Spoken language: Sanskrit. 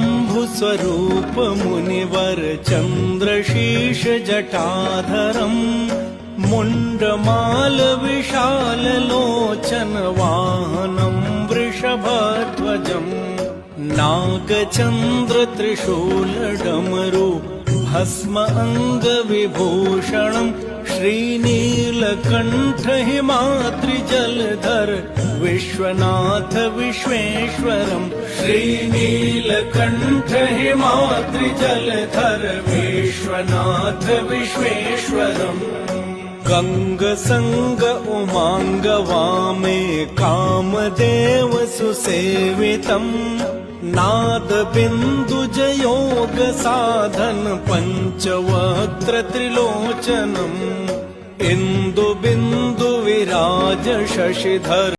आदिशम्भुस्वरूप मुनिवर चन्द्रशीष जटाधरम् मुण्डमाल विशाल लोचन वाहनं वृषभध्वजम् नागचन्द्र त्रिशूल डमरु भस्म अङ्गविभूषणम् श्रीनीलकण्ठ हिमाद्रि जलधर विश्वनाथ विश्वेश्वरम् श्रीनीलकण्ठ हिमाद्रि जलधर विश्वनाथ विश्वेश्वरम् गङ्गसङ्ग उमाङ्ग वामे कामदेव सुसेवितम् नादबिन्दुजयोग साधन पञ्चवक्त्र त्रिलोचनम् इन्दुबिन्दु विराज शशिधर